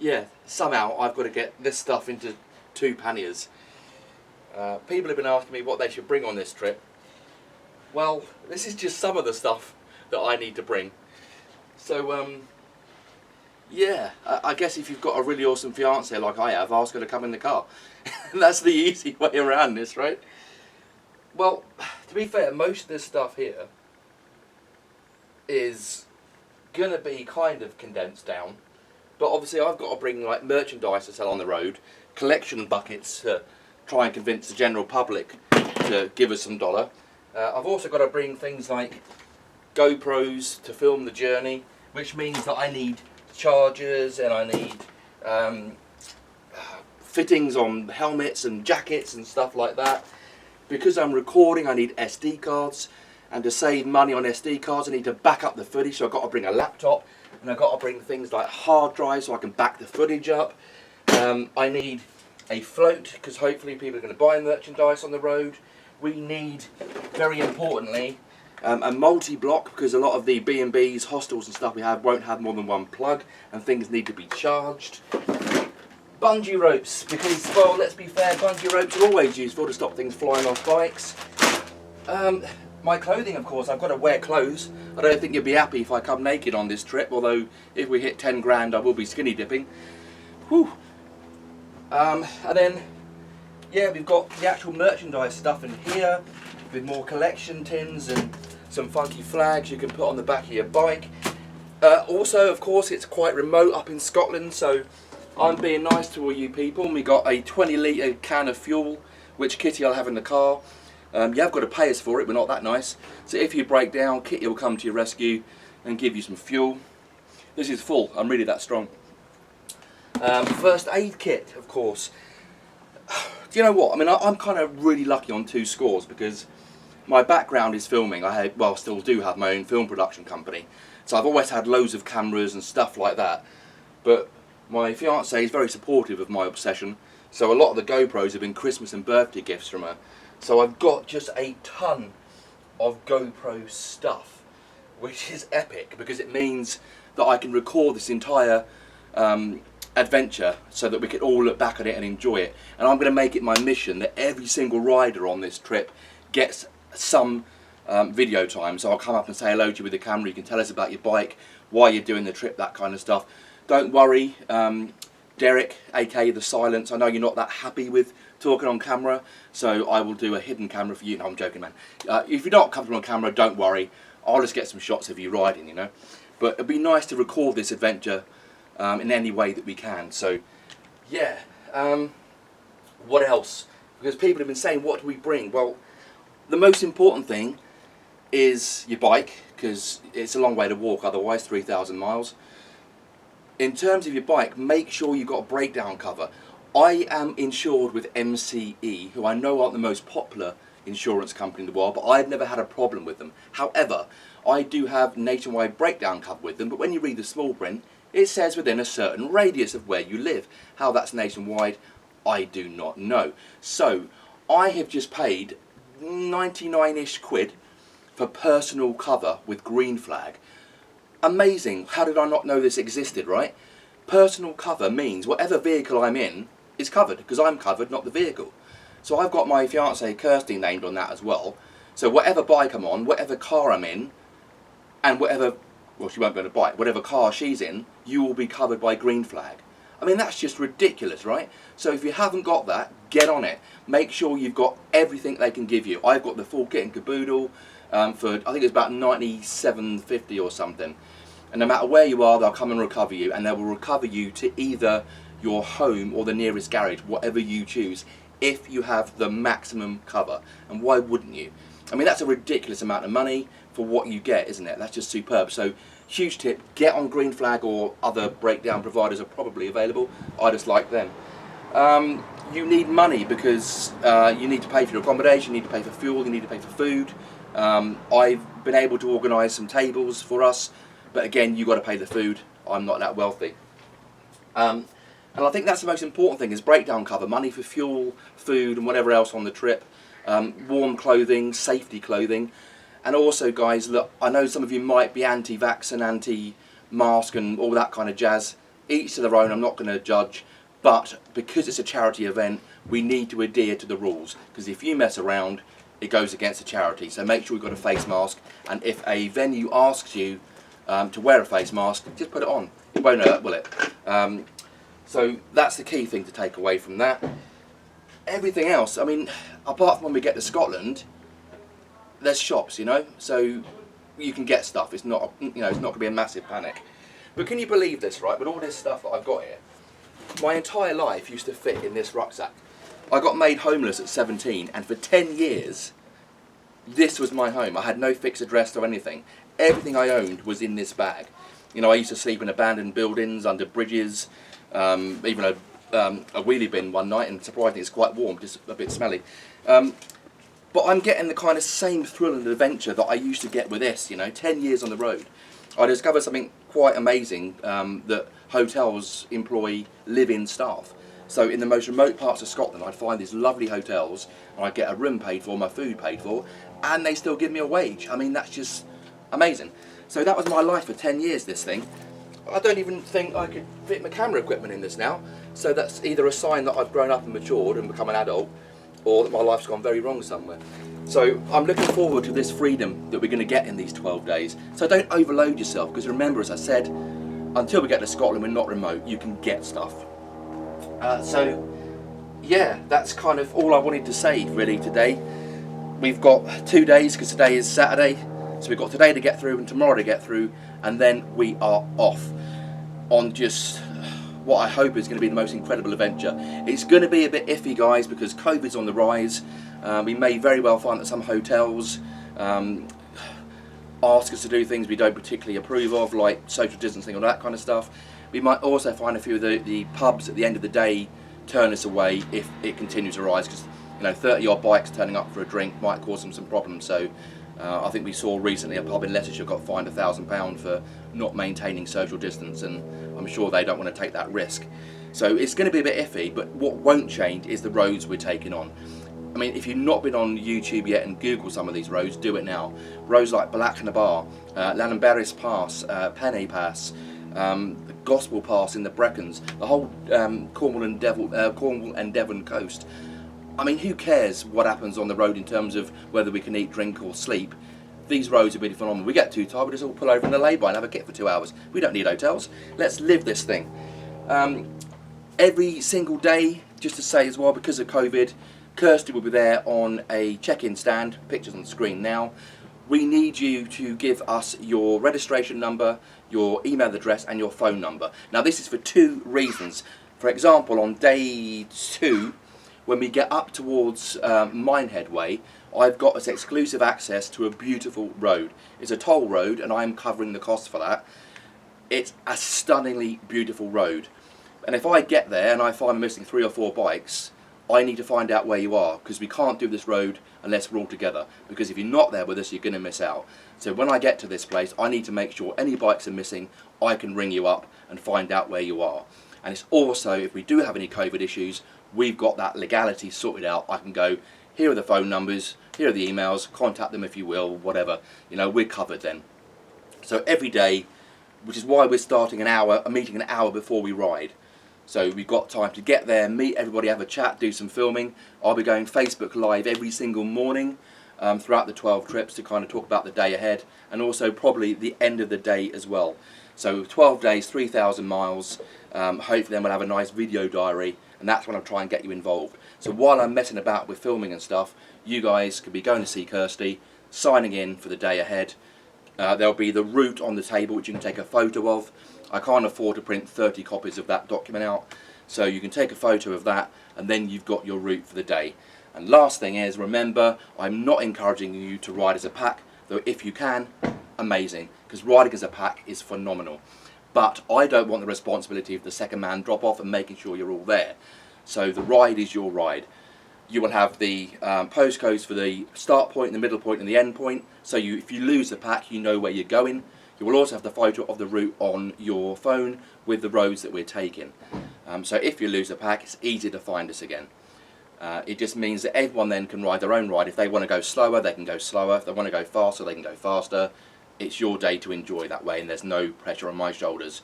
yeah, somehow I've got to get this stuff into 2 panniers. People have been asking me what they should bring on this trip. Well, this is just some of the stuff that I need to bring. So, yeah, I guess if you've got a really awesome fiance like I have, ask her to come in the car. That's the easy way around this, right? Well, to be fair, most of this stuff here is gonna be kind of condensed down, but obviously I've got to bring like merchandise to sell on the road, collection buckets to try and convince the general public to give us some dollar. I've also got to bring things like GoPros to film the journey, which means that I need chargers and I need fittings on helmets and jackets and stuff like that. Because I'm recording, I need SD cards, and to save money on SD cards I need to back up the footage, so I've got to bring a laptop, and I've got to bring things like hard drives so I can back the footage up. I need a float, because hopefully people are going to buy merchandise on the road. We need, very importantly, a multi-block, because a lot of the B&Bs, hostels and stuff we have won't have more than 1 plug, and things need to be charged. Bungee ropes, because, well, let's be fair, bungee ropes are always useful to stop things flying off bikes. My clothing, of course, I've got to wear clothes. I don't think you'll be happy if I come naked on this trip, although if we hit 10 grand I will be skinny dipping. Whew. And then, yeah, we've got the actual merchandise stuff in here, with more collection tins and some funky flags you can put on the back of your bike. Also, of course, it's quite remote up in Scotland, so I'm being nice to all you people. We got a 20 litre can of fuel, which Kitty will have in the car. You have got to pay us for it, we're not that nice. So if you break down, Kitty will come to your rescue and give you some fuel. This is full, I'm really that strong. First aid kit, of course. Do you know what? I mean, I'm kind of really lucky on 2 scores, because my background is filming. Still do have my own film production company. So I've always had loads of cameras and stuff like that. But my fiancée is very supportive of my obsession. So a lot of the GoPros have been Christmas and birthday gifts from her. So I've got just a ton of GoPro stuff, which is epic, because it means that I can record this entire adventure so that we can all look back at it and enjoy it. And I'm going to make it my mission that every single rider on this trip gets some video time. So I'll come up and say hello to you with the camera, you can tell us about your bike, why you're doing the trip, that kind of stuff. Don't worry, Derek, aka The Silence, I know you're not that happy with talking on camera, so I will do a hidden camera for you. No, I'm joking, man. If you're not comfortable on camera, don't worry, I'll just get some shots of you riding, you know. But it'd be nice to record this adventure in any way that we can. So yeah, what else? Because people have been saying, what do we bring? Well, the most important thing is your bike, because it's a long way to walk otherwise, 3,000 miles. In terms of your bike, make sure you've got a breakdown cover. I am insured with MCE, who I know aren't the most popular insurance company in the world, but I've never had a problem with them. However, I do have nationwide breakdown cover with them, but when you read the small print, it says within a certain radius of where you live. How that's nationwide, I do not know. So, I have just paid 99-ish quid for personal cover with Green Flag. Amazing. How did I not know this existed, right? Personal cover means whatever vehicle I'm in is covered, because I'm covered, not the vehicle. So I've got my fiancée Kirsty named on that as well. So whatever bike I'm on, whatever car I'm in, and whatever, well, she won't be on a bike, whatever car she's in, you will be covered by Green Flag. I mean, that's just ridiculous, right? So if you haven't got that, get on it. Make sure you've got everything they can give you. I've got the full kit and caboodle for, I think it's about $97.50 or something. And no matter where you are, they'll come and recover you, and they will recover you to either your home or the nearest garage, whatever you choose, if you have the maximum cover. And why wouldn't you? I mean, that's a ridiculous amount of money for what you get, isn't it? That's just superb. So, huge tip, get on Green Flag, or other breakdown providers are probably available. I just like them. You need money, because you need to pay for your accommodation, you need to pay for fuel, you need to pay for food. I've been able to organise some tables for us, but again, you've got to pay the food. I'm not that wealthy. And I think that's the most important thing, is breakdown cover, money for fuel, food and whatever else on the trip, warm clothing, safety clothing. And also, guys, look, I know some of you might be anti-vax and anti-mask and all that kind of jazz. each to their own, I'm not going to judge, but because it's a charity event, we need to adhere to the rules, because if you mess around, it goes against the charity. So make sure you've got a face mask, and if a venue asks you to wear a face mask, just put it on. It won't hurt, will it? So that's the key thing to take away from that. Everything else, I mean, apart from when we get to Scotland, there's shops, you know, so you can get stuff. It's not, you know, it's not going to be a massive panic. But can you believe this, right? With all this stuff that I've got here, my entire life used to fit in this rucksack. I got made homeless at 17, and for 10 years, this was my home. I had no fixed address or anything. Everything I owned was in this bag. You know, I used to sleep in abandoned buildings, under bridges, even a wheelie bin one night, and surprisingly it's quite warm, just a bit smelly. But I'm getting the kind of same thrill and adventure that I used to get with this, you know, 10 years on the road. I discovered something quite amazing, that hotels employ live-in staff. So in the most remote parts of Scotland, I'd find these lovely hotels, and I'd get a room paid for, my food paid for, and they still give me a wage. I mean, that's just amazing. So that was my life for 10 years, this thing. I don't even think I could fit my camera equipment in this now. So that's either a sign that I've grown up and matured and become an adult, or that my life's gone very wrong somewhere. So I'm looking forward to this freedom that we're going to get in these 12 days. So don't overload yourself, because remember, as I said, until we get to Scotland, we're not remote. You can get stuff. So yeah, that's kind of all I wanted to say really today. We've got 2 days, because today is Saturday. So we've got today to get through and tomorrow to get through, and then we are off on just what I hope is going to be the most incredible adventure. It's going to be a bit iffy, guys, because COVID's on the rise. We may very well find that some hotels ask us to do things we don't particularly approve of, like social distancing or that kind of stuff. We might also find a few of the pubs at the end of the day turn us away if it continues to rise, because, you know, 30 odd bikes turning up for a drink might cause them some problems. So I think we saw recently a pub in Leicestershire got fined £1,000 for not maintaining social distance, and I'm sure they don't want to take that risk. So it's going to be a bit iffy, but what won't change is the roads we're taking on. I mean, if you've not been on YouTube yet and Google some of these roads, do it now. Roads like Blacknabar, Llanberis Pass, Penne Pass, the Gospel Pass in the Brecons, the whole Cornwall and Devon coast. I mean, who cares what happens on the road in terms of whether we can eat, drink or sleep? These roads are really phenomenal. We get too tired, we just all pull over in a lay-by and have a kit for 2 hours. We don't need hotels. Let's live this thing. Every single day, just to say as well, because of COVID, Kirsty will be there on a check-in stand, pictures on the screen now. We need you to give us your registration number, your email address and your phone number. Now this is for 2 reasons. For example, on day 2, when we get up towards Minehead Way, I've got us exclusive access to a beautiful road. It's a toll road and I'm covering the cost for that. It's a stunningly beautiful road. And if I get there and I find I'm missing 3 or 4 bikes, I need to find out where you are, because we can't do this road unless we're all together. Because if you're not there with us, you're going to miss out. So when I get to this place, I need to make sure any bikes are missing, I can ring you up and find out where you are. And it's also, if we do have any COVID issues, we've got that legality sorted out. I can go, here are the phone numbers, here are the emails, contact them if you will, whatever. You know, we're covered then. So every day, which is why we're starting a meeting an hour before we ride. So we've got time to get there, meet everybody, have a chat, do some filming. I'll be going Facebook Live every single morning throughout the 12 trips to kind of talk about the day ahead, and also probably the end of the day as well. So 12 days, 3,000 miles. Hopefully then we'll have a nice video diary, and that's when I'll try and get you involved. So while I'm messing about with filming and stuff, you guys could be going to see Kirsty, signing in for the day ahead. There'll be the route on the table which you can take a photo of. I can't afford to print 30 copies of that document out, so you can take a photo of that and then you've got your route for the day. And last thing is, remember, I'm not encouraging you to ride as a pack, though if you can, amazing, because riding as a pack is phenomenal. But I don't want the responsibility of the second man drop off and making sure you're all there. So the ride is your ride. You will have the postcodes for the start point, the middle point and the end point, so if you lose the pack, you know where you're going. You will also have the photo of the route on your phone with the roads that we're taking. So if you lose the pack, it's easy to find us again. It just means that everyone then can ride their own ride. If they want to go slower, they can go slower. If they want to go faster, they can go faster. It's your day to enjoy that way, and there's no pressure on my shoulders.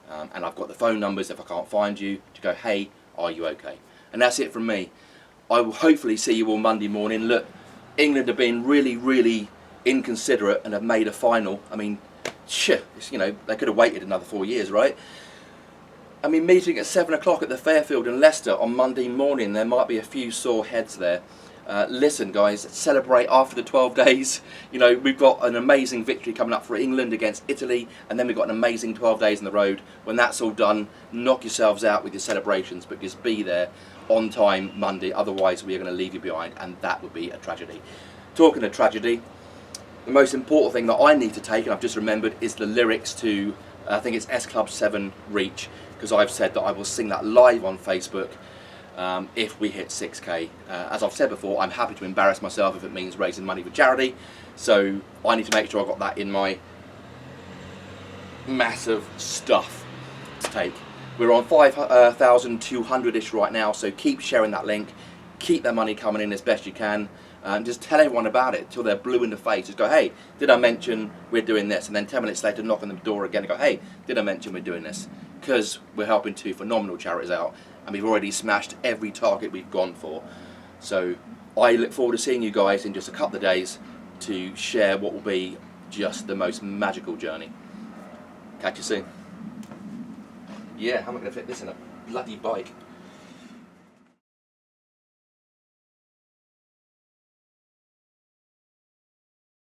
And I've got the phone numbers if I can't find you to go, hey, are you okay? And that's it from me. I will hopefully see you all Monday morning. Look, England have been really, really inconsiderate and have made a final. I mean, you know, they could have waited another 4 years, right? I mean, meeting at 7 o'clock at the Fairfield in Leicester on Monday morning, there might be a few sore heads there. Listen, guys, celebrate after the 12 days. You know, we've got an amazing victory coming up for England against Italy, and then we've got an amazing 12 days on the road. When that's all done, knock yourselves out with your celebrations, but just be there on time Monday. Otherwise, we are going to leave you behind, and that would be a tragedy. Talking of tragedy, the most important thing that I need to take, and I've just remembered, is the lyrics to, I think it's S Club 7 Reach, because I've said that I will sing that live on Facebook if we hit 6k. As I've said before, I'm happy to embarrass myself if it means raising money for charity, so I need to make sure I've got that in my massive stuff to take. We're on 5,200-ish right now, so keep sharing that link, keep that money coming in as best you can, and just tell everyone about it till they're blue in the face. Just go, hey, did I mention we're doing this? And then 10 minutes later knock on the door again and go, hey, did I mention we're doing this? Because we're helping two phenomenal charities out, and we've already smashed every target we've gone for. So I look forward to seeing you guys in just a couple of days to share what will be just the most magical journey. Catch you soon. Yeah, how am I going to fit this in a bloody bike?